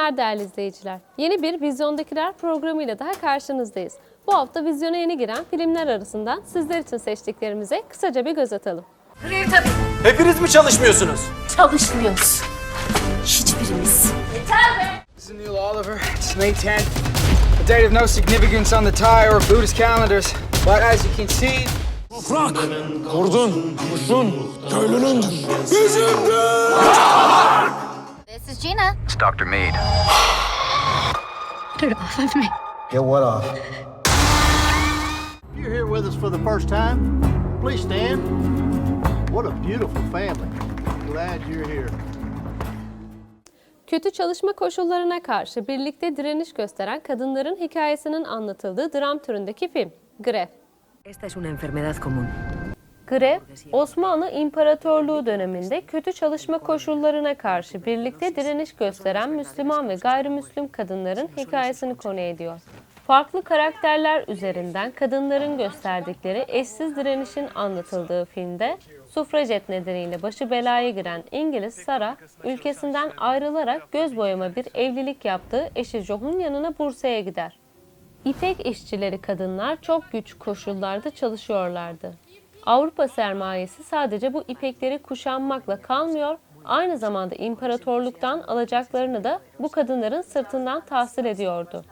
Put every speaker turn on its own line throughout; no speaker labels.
günler değerli izleyiciler. Yeni bir Vizyondakiler programıyla daha karşınızdayız. Bu hafta vizyona yeni giren filmler arasından sizler için seçtiklerimize kısaca bir göz atalım.
Grev tabii.
Hepiniz mi çalışmıyorsunuz?
Çalışmıyoruz. Hiçbirimiz.
This is Neil Oliver. It's May 10th. A date of no significance on the Thai or Buddhist calendars. But as you can see...
Toprak, kurdun, kuşun, köylünündür. Bizimdir!
This is Gina.
It's Dr. Mead.
Get it off of me.
Get what off?
If you're here with us for the first time, please stand. What a beautiful family. Glad you're here.
Kötü çalışma koşullarına karşı birlikte direniş gösteren kadınların hikayesinin anlatıldığı dram türündeki film, Grev.
Esta es una enfermedad común.
Grev, Osmanlı İmparatorluğu döneminde kötü çalışma koşullarına karşı birlikte direniş gösteren Müslüman ve gayrimüslim kadınların hikayesini konu ediyor. Farklı karakterler üzerinden kadınların gösterdikleri eşsiz direnişin anlatıldığı filmde, sufrajet nedeniyle başı belaya giren İngiliz Sarah, ülkesinden ayrılarak göz boyama bir evlilik yaptığı eşi John'un yanına Bursa'ya gider. İpek işçileri kadınlar çok güç koşullarda çalışıyorlardı. Avrupa sermayesi sadece bu ipekleri kuşanmakla kalmıyor, aynı zamanda imparatorluktan alacaklarını da bu kadınların sırtından tahsil ediyordu.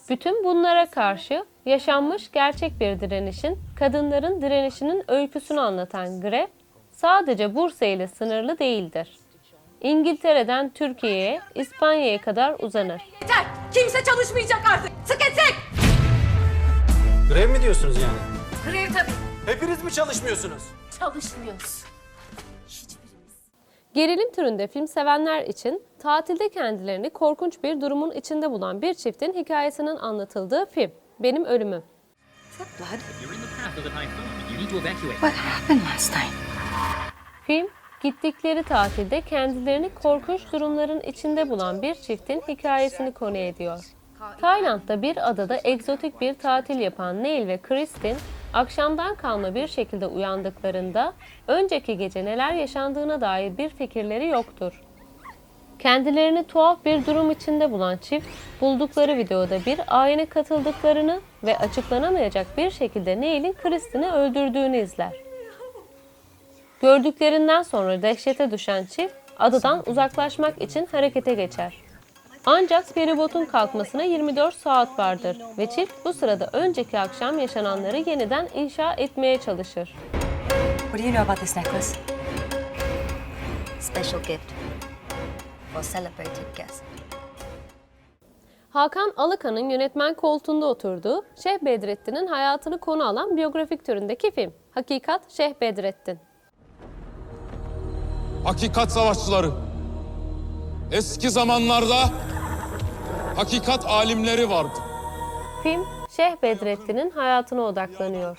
Bütün bunlara karşı yaşanmış gerçek bir direnişin, kadınların direnişinin öyküsünü anlatan Grev, sadece Bursa ile sınırlı değildir. İngiltere'den Türkiye'ye, İspanya'ya kadar uzanır.
Yeter! Kimse çalışmayacak artık! Sık etsek!
Grev mi diyorsunuz yani?
Grev tabii.
Hepiniz mi çalışmıyorsunuz?
Çalışmıyoruz.
Gerilim türünde film sevenler için tatilde kendilerini korkunç bir durumun içinde bulan bir çiftin hikayesinin anlatıldığı film, Benim Ölümüm.
What happened last night?
Film, gittikleri tatilde kendilerini korkunç durumların içinde bulan bir çiftin hikayesini konu ediyor. Tayland'da bir adada egzotik bir tatil yapan Neil ve Kristin, akşamdan kalma bir şekilde uyandıklarında önceki gece neler yaşandığına dair bir fikirleri yoktur. Kendilerini tuhaf bir durum içinde bulan çift, buldukları videoda bir ayine katıldıklarını ve açıklanamayacak bir şekilde Neil'in Kristin'i öldürdüğünü izler. Gördüklerinden sonra dehşete düşen çift, adadan uzaklaşmak için harekete geçer. Ancak feribotun kalkmasına 24 saat vardır ve çift bu sırada önceki akşam yaşananları yeniden inşa etmeye çalışır.
What do you know about this necklace?
Special gift for celebrated guests.
Hakan Alıkan'ın yönetmen koltuğunda oturduğu Şeyh Bedrettin'in hayatını konu alan biyografik türündeki film, Hakikat Şeyh Bedrettin.
Hakikat savaşçıları. Eski zamanlarda hakikat alimleri vardı.
Film, Şeyh Bedrettin'in hayatına odaklanıyor.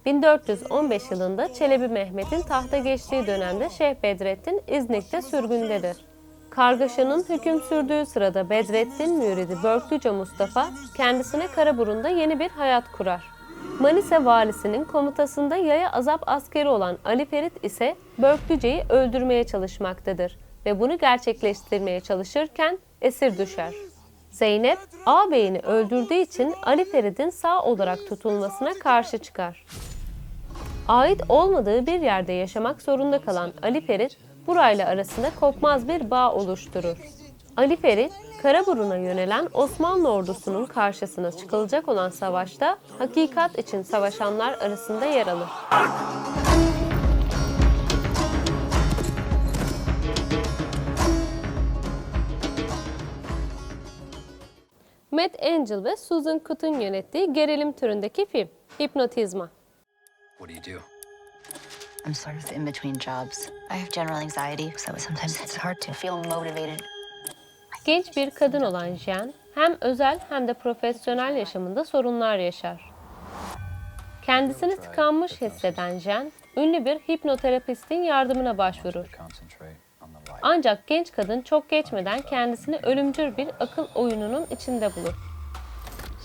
1415 yılında Çelebi Mehmet'in tahta geçtiği dönemde Şeyh Bedrettin İznik'te sürgündedir. Kargaşanın hüküm sürdüğü sırada Bedrettin müridi Börklüce Mustafa kendisine Karaburun'da yeni bir hayat kurar. Manisa valisinin komutasında yaya azap askeri olan Ali Ferit ise Börklüce'yi öldürmeye çalışmaktadır ve bunu gerçekleştirmeye çalışırken esir düşer. Zeynep, ağabeyini öldürdüğü için Ali Ferit'in sağ olarak tutulmasına karşı çıkar. Ait olmadığı bir yerde yaşamak zorunda kalan Ali Ferit, burayla arasında kopmaz bir bağ oluşturur. Ali Ferit, Karaburun'a yönelen Osmanlı ordusunun karşısına çıkılacak olan savaşta hakikat için savaşanlar arasında yer alır. Matt Angel ve Susan Kutt'un yönettiği gerilim türündeki film, Hipnotizma.
What do you do?
I'm sort of in between jobs. I have general anxiety, so sometimes it's hard to feel motivated.
Genç bir kadın olan Jen, hem özel hem de profesyonel yaşamında sorunlar yaşar. Kendisini tıkanmış hisseden Jen, ünlü bir hipnoterapistin yardımına başvurur. Ancak genç kadın çok geçmeden kendisini ölümcül bir akıl oyununun içinde bulur.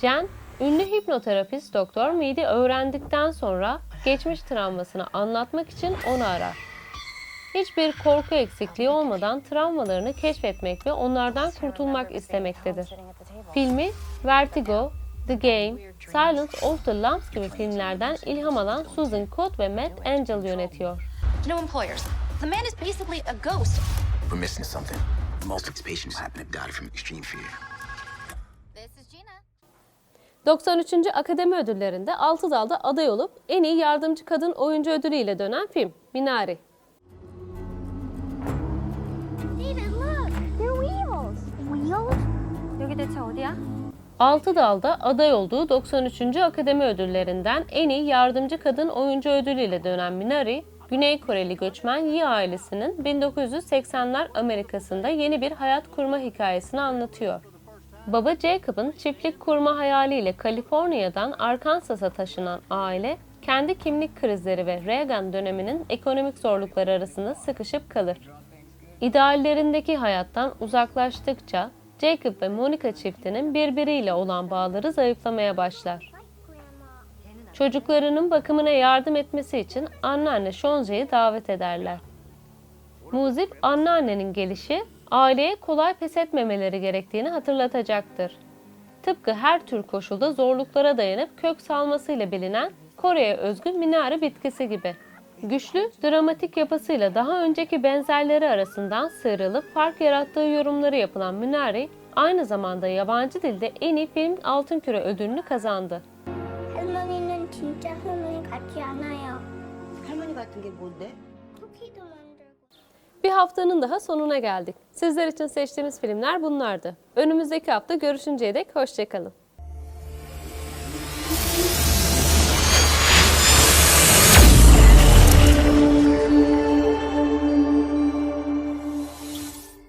Jen, ünlü hipnoterapist Doktor Mead'i öğrendikten sonra geçmiş travmasını anlatmak için onu arar. hiçbir korku eksikliği olmadan travmalarını keşfetmek ve onlardan kurtulmak istemektedir. Filmi Vertigo, The Game, Silence of the Lambs gibi filmlerden ilham alan Susan Coate ve Matt Angel yönetiyor.
No employers. The man is basically a ghost.
We're missing something. Most of these patients happen to die from extreme fear.
This is Gina.
93. Akademi Ödülleri'nde 6 dalda aday olup en iyi yardımcı kadın oyuncu ödülüyle dönen film Minari.
David, look! They're wheels! Wheels? 여기 대체 어디야?
6 dalda aday olduğu 93. Akademi Ödülleri'nden en iyi yardımcı kadın oyuncu ödülüyle dönen Minari, Güney Koreli göçmen Yi ailesinin 1980'ler Amerika'sında yeni bir hayat kurma hikayesini anlatıyor. Baba Jacob'ın çiftlik kurma hayaliyle Kaliforniya'dan Arkansas'a taşınan aile, kendi kimlik krizleri ve Reagan döneminin ekonomik zorlukları arasında sıkışıp kalır. İdeallerindeki hayattan uzaklaştıkça Jacob ve Monica çiftinin birbiriyle olan bağları zayıflamaya başlar. Çocuklarının bakımına yardım etmesi için anneanne Shonje'yi davet ederler. Muzip, anneannenin gelişi, aileye kolay pes etmemeleri gerektiğini hatırlatacaktır. Tıpkı her tür koşulda zorluklara dayanıp kök salmasıyla bilinen Kore'ye özgü minare bitkisi gibi. Güçlü, dramatik yapısıyla daha önceki benzerleri arasından sıyrılıp fark yarattığı yorumları yapılan Minari, aynı zamanda yabancı dilde en iyi film Altın Küre ödülünü kazandı.
할머니는 진짜 손을 같지 않아요.
할머니 같은 게 뭔데?
쿠키도 만들고.
Bir haftanın daha sonuna geldik. Sizler için seçtiğimiz filmler bunlardı. Önümüzdeki hafta görüşünceye dek hoşça kalın.